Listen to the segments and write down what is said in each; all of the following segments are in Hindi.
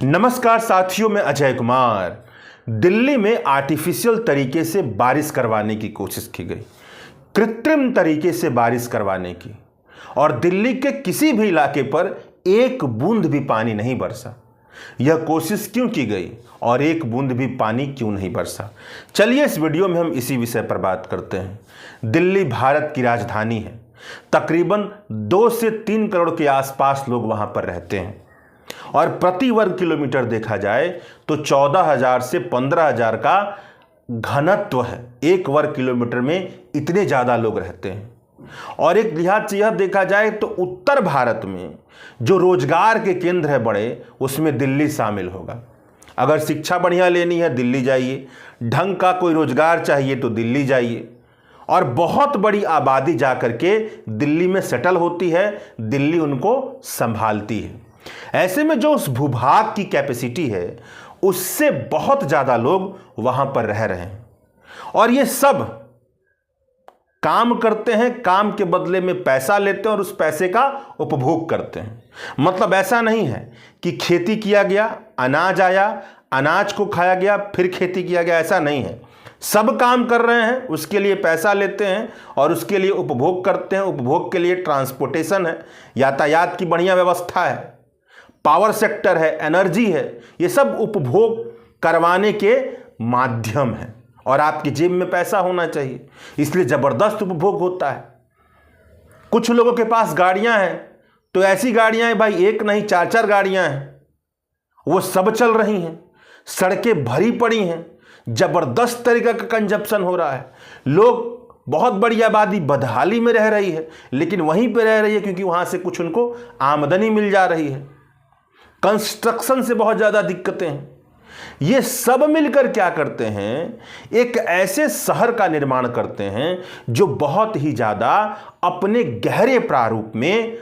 नमस्कार साथियों, मैं अजय कुमार। दिल्ली में आर्टिफिशियल तरीके से बारिश करवाने की कोशिश की गई, कृत्रिम तरीके से बारिश करवाने की, और दिल्ली के किसी भी इलाके पर एक बूंद भी पानी नहीं बरसा। यह कोशिश क्यों की गई और एक बूंद भी पानी क्यों नहीं बरसा? चलिए इस वीडियो में हम इसी विषय पर बात करते हैं। दिल्ली भारत की राजधानी है। तकरीबन 2 से 3 करोड़ के आसपास लोग वहां पर रहते हैं और प्रति वर्ग किलोमीटर देखा जाए तो 14,000 से 15,000 का घनत्व है। 1 वर्ग किलोमीटर में इतने ज़्यादा लोग रहते हैं। और एक लिहाज से यह देखा जाए तो उत्तर भारत में जो रोजगार के केंद्र है बड़े, उसमें दिल्ली शामिल होगा। अगर शिक्षा बढ़िया लेनी है दिल्ली जाइए, ढंग का कोई रोजगार चाहिए तो दिल्ली जाइए, और बहुत बड़ी आबादी जाकर के दिल्ली में सेटल होती है, दिल्ली उनको संभालती है। ऐसे में जो उस भूभाग की कैपेसिटी है उससे बहुत ज़्यादा लोग वहां पर रह रहे हैं, और ये सब काम करते हैं, काम के बदले में पैसा लेते हैं और उस पैसे का उपभोग करते हैं। मतलब ऐसा नहीं है कि खेती किया गया, अनाज आया, अनाज को खाया गया, फिर खेती किया गया, ऐसा नहीं है। सब काम कर रहे हैं, उसके लिए पैसा लेते हैं और उसके लिए उपभोग करते हैं। उपभोग के लिए ट्रांसपोर्टेशन है, यातायात की बढ़िया व्यवस्था है, पावर सेक्टर है, एनर्जी है, ये सब उपभोग करवाने के माध्यम हैं। और आपकी जेब में पैसा होना चाहिए, इसलिए जबरदस्त उपभोग होता है। कुछ लोगों के पास गाड़ियां हैं तो ऐसी गाड़ियां हैं भाई, एक नहीं 4-4 गाड़ियां हैं, वो सब चल रही हैं, सड़कें भरी पड़ी हैं, जबरदस्त तरीके का कंजप्शन हो रहा है। लोग, बहुत बड़ी आबादी बदहाली में रह रही है, लेकिन वहीं पर रह रही है क्योंकि वहां से कुछ उनको आमदनी मिल जा रही है। कंस्ट्रक्शन से बहुत ज़्यादा दिक्कतें हैं। ये सब मिलकर क्या करते हैं, एक ऐसे शहर का निर्माण करते हैं जो बहुत ही ज़्यादा अपने गहरे प्रारूप में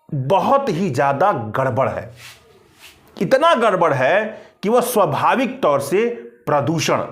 बहुत ही ज़्यादा गड़बड़ है। इतना गड़बड़ है कि वह स्वाभाविक तौर से प्रदूषण,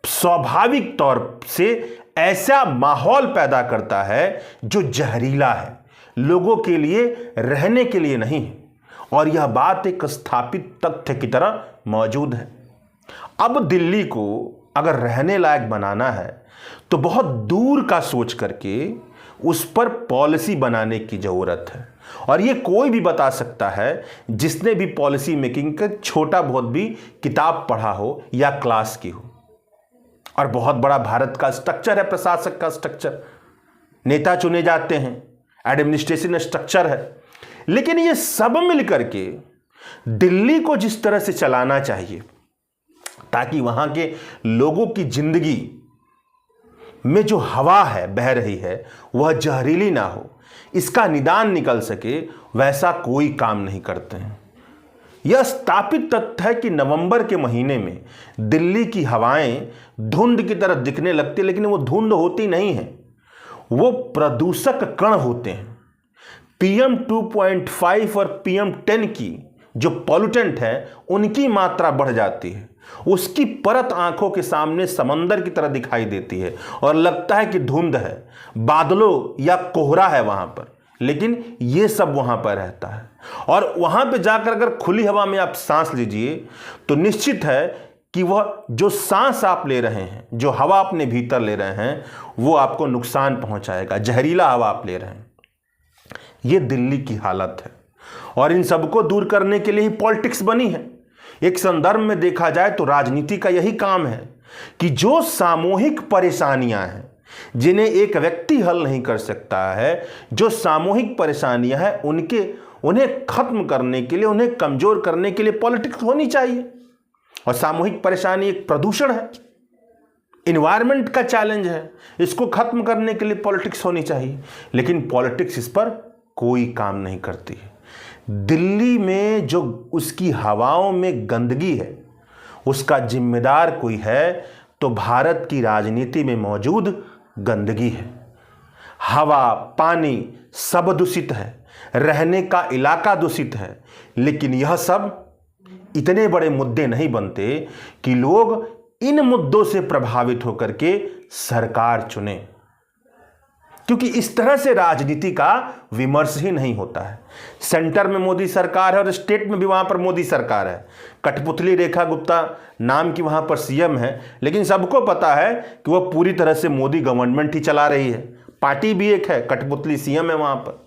स्वाभाविक तौर से ऐसा माहौल पैदा करता है जो जहरीला है, लोगों के लिए रहने के लिए नहीं है। और यह बात एक स्थापित तथ्य की तरह मौजूद है। अब दिल्ली को अगर रहने लायक बनाना है तो बहुत दूर का सोच करके उस पर पॉलिसी बनाने की ज़रूरत है। और ये कोई भी बता सकता है जिसने भी पॉलिसी मेकिंग का छोटा बहुत भी किताब पढ़ा हो या क्लास की हो। और बहुत बड़ा भारत का स्ट्रक्चर है, प्रशासक का स्ट्रक्चर, नेता चुने जाते हैं, एडमिनिस्ट्रेशन स्ट्रक्चर है। लेकिन ये सब मिलकर के दिल्ली को जिस तरह से चलाना चाहिए ताकि वहां के लोगों की जिंदगी में जो हवा है बह रही है वह जहरीली ना हो, इसका निदान निकल सके, वैसा कोई काम नहीं करते हैं। यह स्थापित तथ्य है कि नवंबर के महीने में दिल्ली की हवाएं धुंध की तरह दिखने लगती, लेकिन वो धुंध होती नहीं है, वो प्रदूषक कण होते हैं। PM 2.5 और PM 10 की जो पॉल्यूटेंट है उनकी मात्रा बढ़ जाती है, उसकी परत आंखों के सामने समंदर की तरह दिखाई देती है और लगता है कि धुंध है, बादलों या कोहरा है वहां पर, लेकिन ये सब वहां पर रहता है। और वहां पे जाकर अगर खुली हवा में आप सांस लीजिए तो निश्चित है कि वह जो सांस आप ले रहे हैं, जो हवा अपने भीतर ले रहे हैं, वो आपको नुकसान पहुंचाएगा। जहरीला हवा आप ले रहे हैं। ये दिल्ली की हालत है और इन सबको दूर करने के लिए ही पॉलिटिक्स बनी है। एक संदर्भ में देखा जाए तो राजनीति का यही काम है कि जो सामूहिक परेशानियां हैं जिन्हें एक व्यक्ति हल नहीं कर सकता है, जो सामूहिक परेशानियां हैं उन्हें खत्म करने के लिए, उन्हें कमजोर करने के लिए पॉलिटिक्स होनी चाहिए। और सामूहिक परेशानी एक प्रदूषण है, इन्वायरमेंट का चैलेंज है, इसको खत्म करने के लिए पॉलिटिक्स होनी चाहिए। लेकिन पॉलिटिक्स इस पर कोई काम नहीं करती है। दिल्ली में जो उसकी हवाओं में गंदगी है उसका जिम्मेदार कोई है तो भारत की राजनीति में मौजूद गंदगी है। हवा, पानी सब दूषित है, रहने का इलाका दूषित है, लेकिन यह सब इतने बड़े मुद्दे नहीं बनते कि लोग इन मुद्दों से प्रभावित होकर के सरकार चुने, क्योंकि इस तरह से राजनीति का विमर्श ही नहीं होता है। सेंटर में मोदी सरकार है और स्टेट में भी वहां पर मोदी सरकार है। कठपुतली रेखा गुप्ता नाम की वहां पर सीएम है, लेकिन सबको पता है कि वह पूरी तरह से मोदी गवर्नमेंट ही चला रही है। पार्टी भी एक है, कठपुतली सीएम है वहां पर।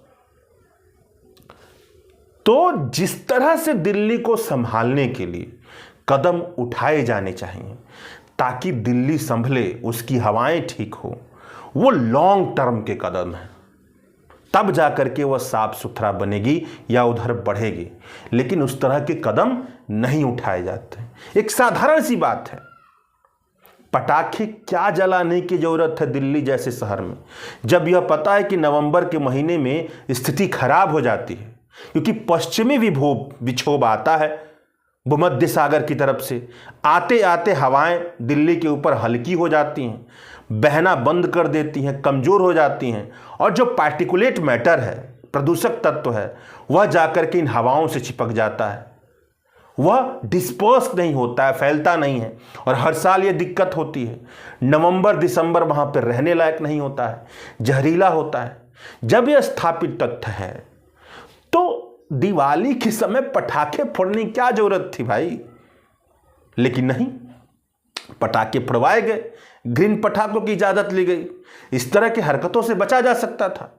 तो जिस तरह से दिल्ली को संभालने के लिए कदम उठाए जाने चाहिए ताकि दिल्ली संभले, उसकी हवाएं ठीक हो, वो लॉन्ग टर्म के कदम हैं। तब जाकर के वह साफ सुथरा बनेगी या उधर बढ़ेगी। लेकिन उस तरह के कदम नहीं उठाए जाते। एक साधारण सी बात है, पटाखे क्या जलाने की जरूरत है दिल्ली जैसे शहर में, जब यह पता है कि नवंबर के महीने में स्थिति खराब हो जाती है, क्योंकि पश्चिमी विक्षोभ आता है भूमध्य सागर की तरफ से। आते आते हवाएं दिल्ली के ऊपर हल्की हो जाती हैं, बहना बंद कर देती हैं, कमज़ोर हो जाती हैं, और जो पार्टिकुलेट मैटर है, प्रदूषक तत्व है, वह जाकर के इन हवाओं से चिपक जाता है। वह डिस्पर्स नहीं होता है, फैलता नहीं है, और हर साल ये दिक्कत होती है। नवंबर दिसंबर वहाँ पर रहने लायक नहीं होता है, जहरीला होता है। जब यह स्थापित तथ्य है तो दिवाली के समय पटाखे फोड़ने की क्या जरूरत थी भाई? लेकिन नहीं, पटाखे फोड़वाए गए, ग्रीन पटाखों की इजाजत ली गई। इस तरह की हरकतों से बचा जा सकता था।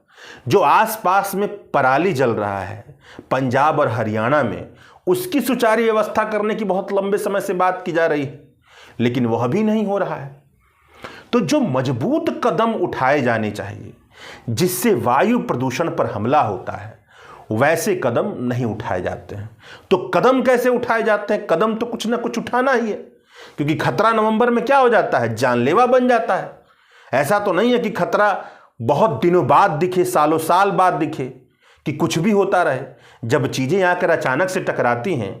जो आसपास में पराली जल रहा है पंजाब और हरियाणा में, उसकी सुचारू व्यवस्था करने की बहुत लंबे समय से बात की जा रही है, लेकिन वह भी नहीं हो रहा है। तो जो मजबूत कदम उठाए जाने चाहिए जिससे वायु प्रदूषण पर हमला होता है, वैसे कदम नहीं उठाए जाते हैं। तो कदम कैसे उठाए जाते हैं? कदम तो कुछ ना कुछ उठाना ही है, क्योंकि खतरा नवंबर में क्या हो जाता है, जानलेवा बन जाता है। ऐसा तो नहीं है कि खतरा बहुत दिनों बाद दिखे, सालों साल बाद दिखे, कि कुछ भी होता रहे। जब चीजें आकर अचानक से टकराती हैं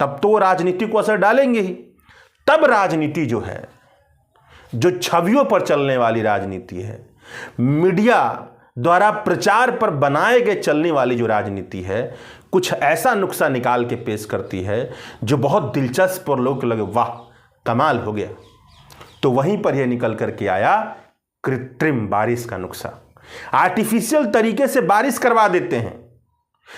तब तो राजनीति को असर डालेंगे ही। तब राजनीति जो है, जो छवियों पर चलने वाली राजनीति है, मीडिया द्वारा प्रचार पर बनाए गए चलने वाली जो राजनीति है, कुछ ऐसा नुक्सा निकाल के पेश करती है जो बहुत दिलचस्प और लोग लगे वाह कमाल हो गया। तो वहीं पर यह निकल करके आया कृत्रिम बारिश का नुक्सा। आर्टिफिशियल तरीके से बारिश करवा देते हैं।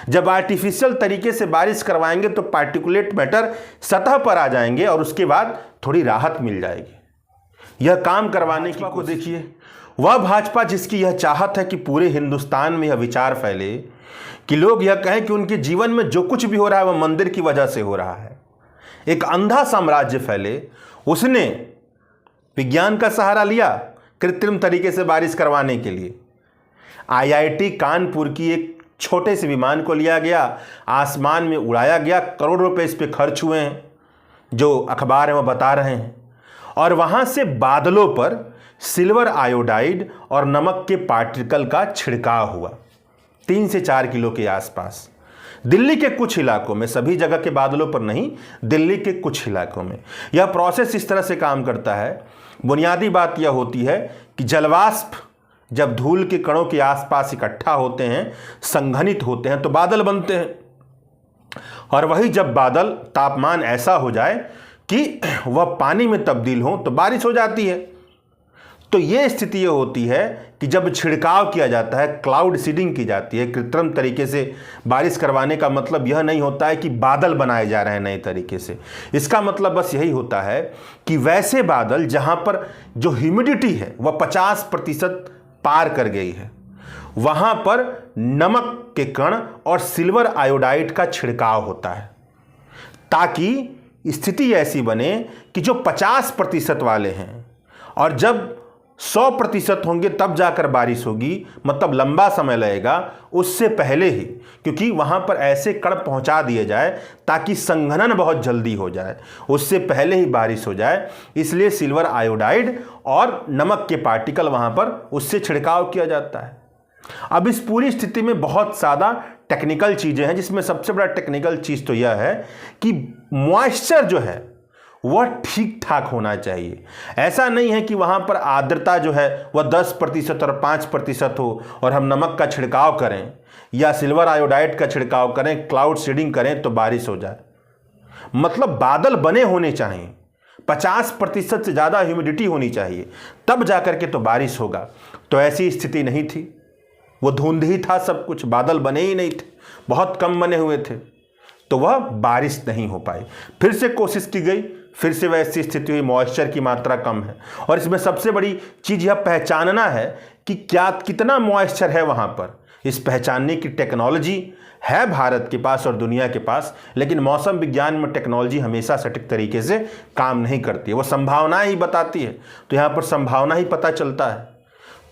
जब आर्टिफिशियल तरीके से बारिश करवाएंगे तो पार्टिकुलेट मैटर सतह पर आ जाएंगे और उसके बाद थोड़ी राहत मिल जाएगी। यह काम करवाने की को देखिए, वह भाजपा जिसकी यह चाहत है कि पूरे हिंदुस्तान में यह विचार फैले कि लोग यह कहें कि उनके जीवन में जो कुछ भी हो रहा है वह मंदिर की वजह से हो रहा है, एक अंधा साम्राज्य फैले, उसने विज्ञान का सहारा लिया कृत्रिम तरीके से बारिश करवाने के लिए। आईआईटी कानपुर की एक छोटे से विमान को लिया गया, आसमान में उड़ाया गया, करोड़ों रुपए इस पे खर्च हुए हैं, जो अखबार है वह बता रहे हैं, और वहां से बादलों पर सिल्वर आयोडाइड और नमक के पार्टिकल का छिड़काव हुआ 3 से 4 किलो के आसपास। दिल्ली के कुछ इलाकों में, सभी जगह के बादलों पर नहीं, दिल्ली के कुछ इलाकों में यह प्रोसेस इस तरह से काम करता है। बुनियादी बात यह होती है कि जलवाष्प जब धूल के कणों के आसपास इकट्ठा होते हैं, संघनित होते हैं, तो बादल बनते हैं। और वही जब बादल तापमान ऐसा हो जाए कि वह पानी में तब्दील हो तो बारिश हो जाती है। तो यह स्थिति ये होती है कि जब छिड़काव किया जाता है, क्लाउड सीडिंग की जाती है, कृत्रिम तरीके से बारिश करवाने का मतलब यह नहीं होता है कि बादल बनाए जा रहे हैं नए तरीके से। इसका मतलब बस यही होता है कि वैसे बादल जहां पर जो ह्यूमिडिटी है वह 50% पार कर गई है, वहां पर नमक के कण और सिल्वर आयोडाइड का छिड़काव होता है, ताकि स्थिति ऐसी बने कि जो 50% वाले हैं और जब 100% होंगे तब जाकर बारिश होगी, मतलब लंबा समय लगेगा, उससे पहले ही, क्योंकि वहां पर ऐसे कण पहुंचा दिए जाए ताकि संघनन बहुत जल्दी हो जाए, उससे पहले ही बारिश हो जाए। इसलिए सिल्वर आयोडाइड और नमक के पार्टिकल वहां पर उससे छिड़काव किया जाता है। अब इस पूरी स्थिति में बहुत ज़्यादा टेक्निकल चीज़ें हैं, जिसमें सबसे बड़ा टेक्निकल चीज़ तो यह है कि मॉइस्चर जो है वह ठीक ठाक होना चाहिए। ऐसा नहीं है कि वहाँ पर आर्द्रता जो है वह 10% और 5% हो और हम नमक का छिड़काव करें या सिल्वर आयोडाइड का छिड़काव करें, क्लाउड सीडिंग करें तो बारिश हो जाए। मतलब बादल बने होने चाहिए, 50% से ज़्यादा ह्यूमिडिटी होनी चाहिए, तब जाकर के तो बारिश होगा। तो ऐसी स्थिति नहीं थी, वो धुंध ही था, सब कुछ बादल बने ही नहीं थे, बहुत कम बने हुए थे, तो वह बारिश नहीं हो पाई। फिर से कोशिश की गई, फिर से वैसी स्थिति हुई, मॉइस्चर की मात्रा कम है। और इसमें सबसे बड़ी चीज़ यह पहचानना है कि कितना मॉइस्चर है वहाँ पर। इस पहचानने की टेक्नोलॉजी है भारत के पास और दुनिया के पास, लेकिन मौसम विज्ञान में टेक्नोलॉजी हमेशा सटीक तरीके से काम नहीं करती है, वो संभावना ही बताती है। तो यहाँ पर संभावना ही पता चलता है,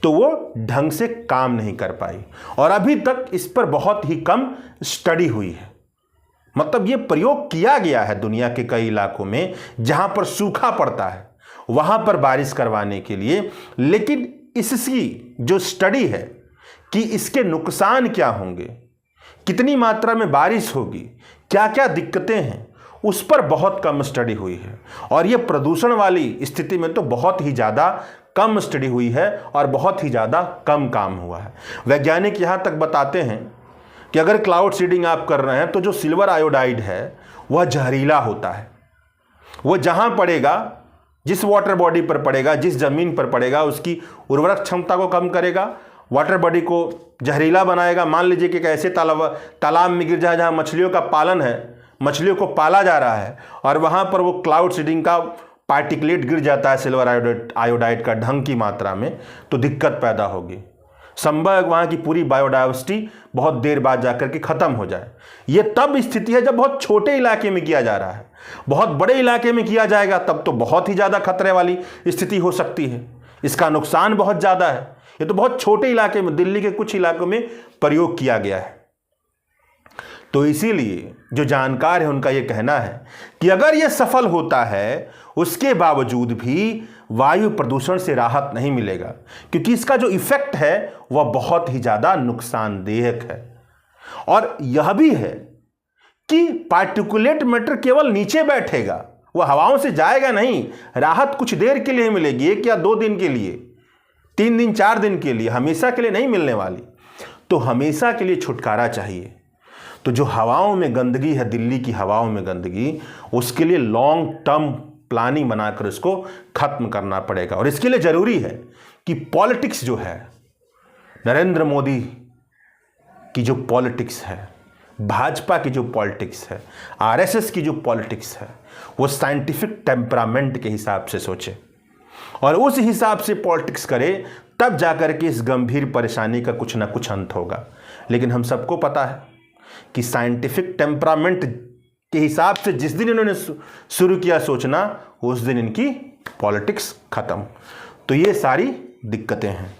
तो वो ढंग से काम नहीं कर पाई। और अभी तक इस पर बहुत ही कम स्टडी हुई है। मतलब ये प्रयोग किया गया है दुनिया के कई इलाकों में जहां पर सूखा पड़ता है, वहां पर बारिश करवाने के लिए, लेकिन इसकी जो स्टडी है कि इसके नुकसान क्या होंगे, कितनी मात्रा में बारिश होगी, क्या क्या दिक्कतें हैं, उस पर बहुत कम स्टडी हुई है। और ये प्रदूषण वाली स्थिति में तो बहुत ही ज़्यादा कम स्टडी हुई है और बहुत ही ज़्यादा कम काम हुआ है। वैज्ञानिक यहाँ तक बताते हैं कि अगर क्लाउड सीडिंग आप कर रहे हैं तो जो सिल्वर आयोडाइड है वह जहरीला होता है। वो जहाँ पड़ेगा, जिस वाटर बॉडी पर पड़ेगा, जिस ज़मीन पर पड़ेगा, उसकी उर्वरक क्षमता को कम करेगा, वाटर बॉडी को जहरीला बनाएगा। मान लीजिए कि एक ऐसे तालाब में गिर जाए जहाँ मछलियों का पालन है, मछलियों को पाला जा रहा है, और वहाँ पर वो क्लाउड सीडिंग का पार्टिकुलेट गिर जाता है सिल्वर आयोडाइड का ढंग की मात्रा में, तो दिक्कत पैदा होगी। संभव वहाँ की पूरी बायोडाइवर्सिटी बहुत देर बाद जाकर के ख़त्म हो जाए। ये तब स्थिति है जब बहुत छोटे इलाके में किया जा रहा है। बहुत बड़े इलाके में किया जाएगा तब तो बहुत ही ज़्यादा खतरे वाली स्थिति हो सकती है, इसका नुकसान बहुत ज़्यादा है। ये तो बहुत छोटे इलाके में, दिल्ली के कुछ इलाकों में प्रयोग किया गया है। तो इसीलिए जो जानकार है उनका ये कहना है कि अगर ये सफल होता है, उसके बावजूद भी वायु प्रदूषण से राहत नहीं मिलेगा, क्योंकि इसका जो इफेक्ट है वह बहुत ही ज़्यादा नुकसानदेह है। और यह भी है कि पार्टिकुलेट मैटर केवल नीचे बैठेगा, वह हवाओं से जाएगा नहीं। राहत कुछ देर के लिए मिलेगी, 1 या 2 दिन के लिए, 3 दिन 4 दिन के लिए, हमेशा के लिए नहीं मिलने वाली। तो हमेशा के लिए छुटकारा चाहिए। तो जो हवाओं में गंदगी है, दिल्ली की हवाओं में गंदगी, उसके लिए लॉन्ग टर्म प्लानिंग बनाकर इसको खत्म करना पड़ेगा। और इसके लिए जरूरी है कि पॉलिटिक्स जो है, नरेंद्र मोदी की जो पॉलिटिक्स है, भाजपा की जो पॉलिटिक्स है, आरएसएस की जो पॉलिटिक्स है, वो साइंटिफिक टेम्परामेंट के हिसाब से सोचे और उस हिसाब से पॉलिटिक्स करे, तब जाकर के इस गंभीर परेशानी का कुछ ना कुछ अंत होगा। लेकिन हम सबको पता है कि साइंटिफिक टेम्परामेंट के हिसाब से जिस दिन इन्होंने शुरू किया सोचना, उस दिन इनकी पॉलिटिक्स खत्म। तो ये सारी दिक्कतें हैं।